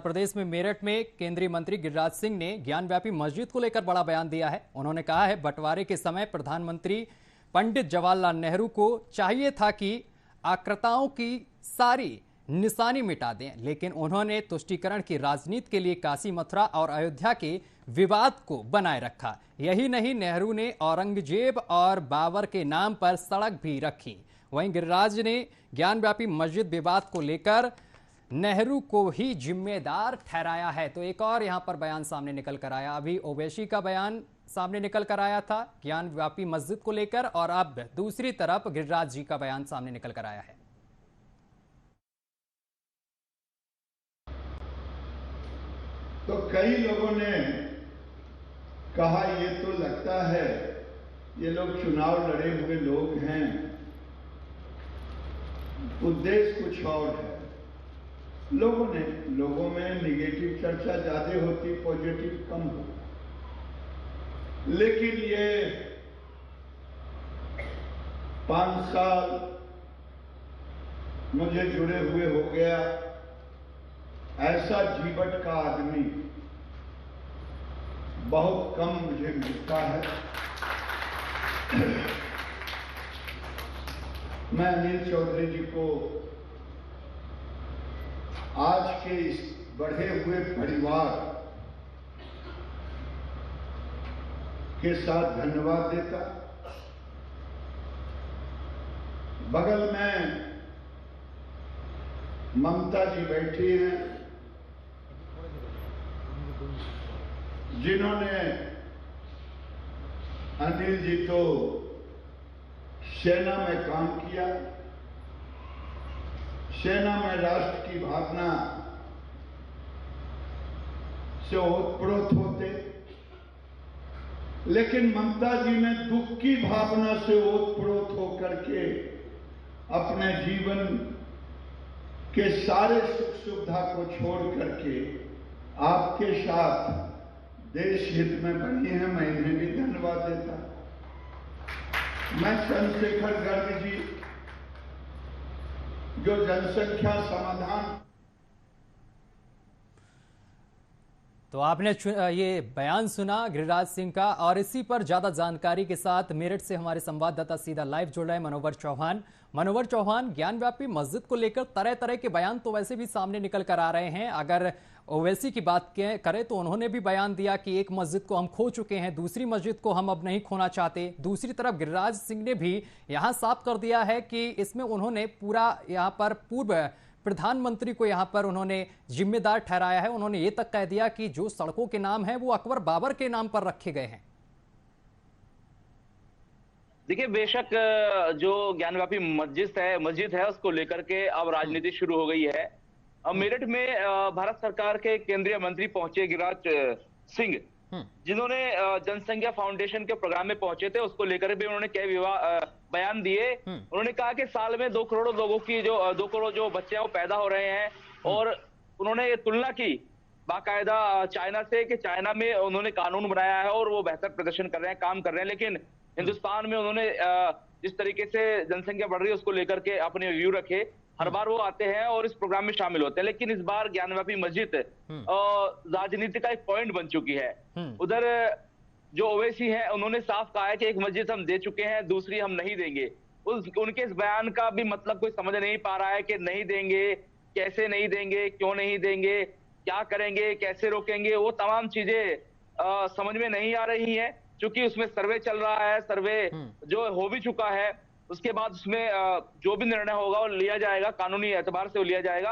प्रदेश में मेरठ में केंद्रीय मंत्री गिरिराज सिंह ने ज्ञानव्यापी मस्जिद को लेकर बड़ा बयान दिया है। उन्होंने कहा है बंटवारे के समय प्रधानमंत्री पंडित जवाहरलाल नेहरू को चाहिए था कि आक्रांताओं की सारी निशानी मिटा दें, लेकिन उन्होंने तुष्टीकरण की राजनीति के लिए काशी, मथुरा और अयोध्या के विवाद को बनाए रखा। यही नहीं, नेहरू ने औरंगजेब और बाबर के नाम पर सड़क भी रखी। वहीं गिरिराज ने ज्ञानव्यापी मस्जिद विवाद को लेकर नेहरू को ही जिम्मेदार ठहराया है। तो एक और यहां पर बयान सामने निकल कर आया। अभी ओवैसी का बयान सामने निकल कर आया था ज्ञानव्यापी मस्जिद को लेकर, और अब दूसरी तरफ गिरिराज जी का बयान सामने निकल कर आया है। तो कई लोगों ने कहा ये तो लगता है ये लोग चुनाव लड़े हुए लोग हैं, उद्देश्य कुछ और है। लोगों में निगेटिव चर्चा ज्यादा होती, पॉजिटिव कम हो। लेकिन ये 5 साल मुझे जुड़े हुए हो गया, ऐसा जीवट का आदमी बहुत कम मुझे मिलता है। मैं अनिल चौधरी जी को आज के इस बढ़े हुए परिवार के साथ धन्यवाद देता। बगल में ममता जी बैठी हैं, जिन्होंने अनिल जी तो सेना में काम किया, सेना में राष्ट्र की भावना से ओतप्रोत होते, लेकिन ममता जी ने दुख की भावना से ओतप्रोत होकर के अपने जीवन के सारे सुख सुविधा को छोड़ करके आपके साथ देश हित में बनी है। मैं इन्हें भी धन्यवाद देता। मैं चंद्रशेखर गर्ग जी, जो जनसंख्या समाधान, तो आपने ये बयान सुना गिरिराज सिंह का, और इसी पर ज्यादा जानकारी के साथ मेरठ से हमारे संवाददाता सीधा लाइव जुड़ रहे हैं मनोवर चौहान। मनोवर चौहान, ज्ञानव्यापी मस्जिद को लेकर तरह तरह के बयान तो वैसे भी सामने निकल कर आ रहे हैं। अगर ओवैसी की बात करें तो उन्होंने भी बयान दिया कि एक मस्जिद को हम खो चुके हैं, दूसरी मस्जिद को हम अब नहीं खोना चाहते। दूसरी तरफ गिरिराज सिंह ने भी यहां साफ कर दिया है कि इसमें उन्होंने पूरा यहां पर पूर्व प्रधानमंत्री को यहां पर उन्होंने जिम्मेदार ठहराया है। उन्होंने ये तक कह दिया कि जो सड़कों के नाम हैं वो अकबर बाबर के नाम पर रखे गए हैं। देखिए, बेशक जो ज्ञानव्यापी मस्जिद है उसको लेकर के अब राजनीति शुरू हो गई है। अब मेरठ में भारत सरकार के केंद्रीय मंत्री पहुंचे गिरिराज सिंह, जिन्होंने जनसंख्या फाउंडेशन के प्रोग्राम में पहुंचे थे, उसको लेकर भी उन्होंने कई बयान दिए। उन्होंने कहा कि साल में 2 करोड़ लोगों की 2 करोड़ जो बच्चे हैं वो पैदा हो रहे हैं, और उन्होंने ये तुलना की बाकायदा चाइना से कि चाइना में उन्होंने कानून बनाया है और वो बेहतर प्रदर्शन कर रहे हैं, काम कर रहे हैं। लेकिन हिंदुस्तान में उन्होंने जिस तरीके से जनसंख्या बढ़ रही है उसको लेकर के अपने व्यू रखे। हर बार वो आते हैं और इस प्रोग्राम में शामिल होते हैं, लेकिन इस बार ज्ञानव्यापी मस्जिद राजनीति का एक पॉइंट बन चुकी है। उधर जो ओवैसी है उन्होंने साफ कहा है कि एक मस्जिद हम दे चुके हैं, दूसरी हम नहीं देंगे। उनके इस बयान का भी मतलब कोई समझ नहीं पा रहा है कि नहीं देंगे, कैसे नहीं देंगे, क्यों नहीं देंगे, क्या करेंगे, कैसे रोकेंगे, वो तमाम चीजें समझ में नहीं आ रही है। क्योंकि उसमें सर्वे चल रहा है, सर्वे जो हो भी चुका है, उसके बाद उसमें जो भी निर्णय होगा वो लिया जाएगा, कानूनी एतबार से वो लिया जाएगा।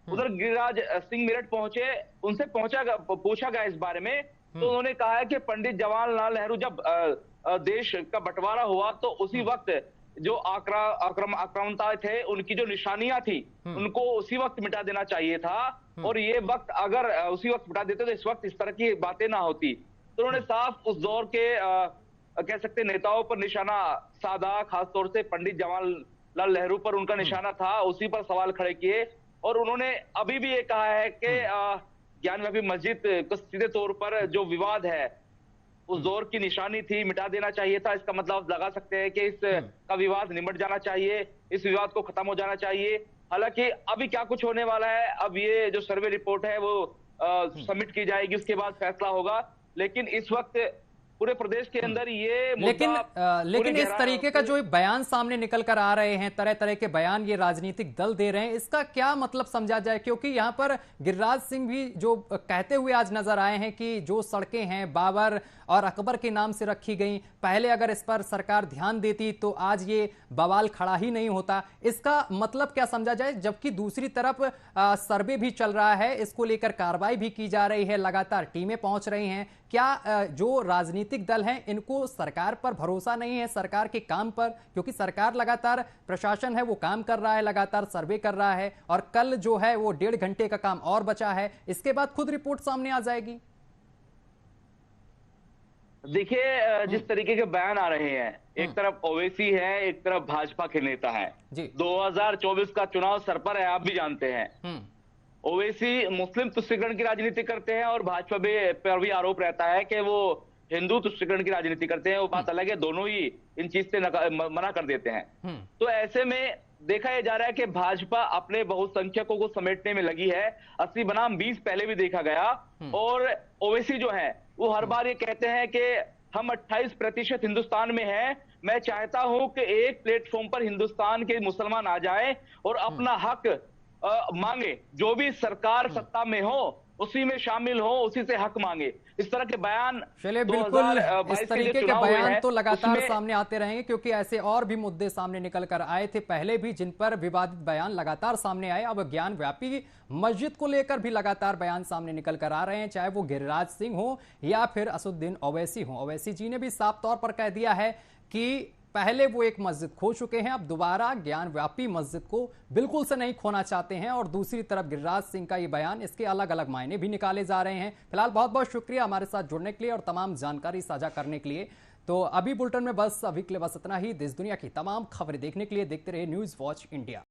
उधर गिरिराज सिंह मेरठ पहुंचे, उनसे पूछा गया इस बारे में, तो उन्होंने कहा है कि पंडित जवाहरलाल नेहरू जब देश का बंटवारा हुआ तो उसी वक्त जो आक्रामकता थे, उनकी जो निशानियां थी, उनको उसी वक्त मिटा देना चाहिए था, और ये वक्त अगर उसी वक्त मिटा देते तो इस वक्त इस तरह की बातें ना होती। तो उन्होंने साफ उस दौर के कह सकते नेताओं पर निशाना साधा, खासतौर से पंडित जवाहरलाल नेहरू पर उनका निशाना था, उसी पर सवाल खड़े किए। और उन्होंने अभी भी ये कहा है कि ज्ञानव्यापी मस्जिद को सीधे तौर पर जो विवाद है उस दौर की निशानी थी, मिटा देना चाहिए था। इसका मतलब लगा सकते हैं कि इस का विवाद निमट जाना चाहिए, इस विवाद को खत्म हो जाना चाहिए। हालांकि अभी क्या कुछ होने वाला है, अब ये जो सर्वे रिपोर्ट है वो सबमिट की जाएगी, उसके बाद फैसला होगा। लेकिन इस वक्त पूरे प्रदेश के अंदर ये लेकिन इस तरीके का जो बयान सामने निकल कर आ रहे हैं, तरह तरह के बयान ये राजनीतिक दल दे रहे हैं, इसका क्या मतलब समझा जाए? क्योंकि यहां पर गिरिराज सिंह भी जो कहते हुए आज नजर आए हैं कि जो सड़कें हैं बाबर और अकबर के नाम से रखी गई, पहले अगर इस पर सरकार ध्यान देती तो आज ये बवाल खड़ा ही नहीं होता। इसका मतलब क्या समझा जाए? जबकि दूसरी तरफ सर्वे भी चल रहा है, इसको लेकर कार्रवाई भी की जा रही है, लगातार टीमें पहुंच रही हैं। क्या जो राजनीतिक दल हैं इनको सरकार पर भरोसा नहीं है, सरकार के काम पर? क्योंकि सरकार लगातार, प्रशासन है वो काम कर रहा है, लगातार सर्वे कर रहा है, और कल जो है वो 1.5 घंटे का काम और बचा है, इसके बाद खुद रिपोर्ट सामने आ जाएगी। देखिए, जिस तरीके के बयान आ रहे हैं, एक तरफ ओवैसी है, एक तरफ भाजपा के नेता है। 2024 का चुनाव सर पर है, आप भी जानते हैं। ओवैसी मुस्लिम तुष्टिकरण की राजनीति करते हैं और भाजपा पर भी आरोप रहता है कि वो हिंदू तुष्टिकरण की राजनीति करते हैं। वो बात अलग है, दोनों ही इन चीज से मना कर देते हैं। तो ऐसे में देखा यह जा रहा है कि भाजपा अपने बहुसंख्यकों को समेटने में लगी है। 80 बनाम 20 पहले भी देखा गया। और ओवैसी जो है वो हर बार ये कहते हैं कि हम 28% हिंदुस्तान में हैं। मैं चाहता हूं कि एक प्लेटफॉर्म पर हिंदुस्तान के मुसलमान आ जाएं और अपना हक मांगे, जो भी सरकार सत्ता में हो उसी में शामिल हो, उसी से हक मांगे। इस तरह के बयान, चलिए बिल्कुल, इस तरीके के बयान तो लगातार सामने आते रहेंगे, क्योंकि ऐसे और भी मुद्दे सामने निकल कर आए थे पहले भी, जिन पर विवादित बयान लगातार सामने आए। अब ज्ञान व्यापी मस्जिद को लेकर भी लगातार बयान सामने निकल कर आ रहे हैं, चाहे वो गिरिराज सिंह हो या फिर असदुद्दीन ओवैसी हो। ओवैसी जी ने भी साफ तौर पर कह दिया है कि पहले वो एक मस्जिद खो चुके हैं, अब दोबारा ज्ञान व्यापी मस्जिद को बिल्कुल से नहीं खोना चाहते हैं। और दूसरी तरफ गिरिराज सिंह का ये बयान, इसके अलग अलग मायने भी निकाले जा रहे हैं। फिलहाल बहुत बहुत शुक्रिया हमारे साथ जुड़ने के लिए और तमाम जानकारी साझा करने के लिए। तो अभी बुलेटिन में बस अभी के लिए बस इतना ही। देश दुनिया की तमाम खबरें देखने के लिए देखते रहिए न्यूज़ वॉच इंडिया।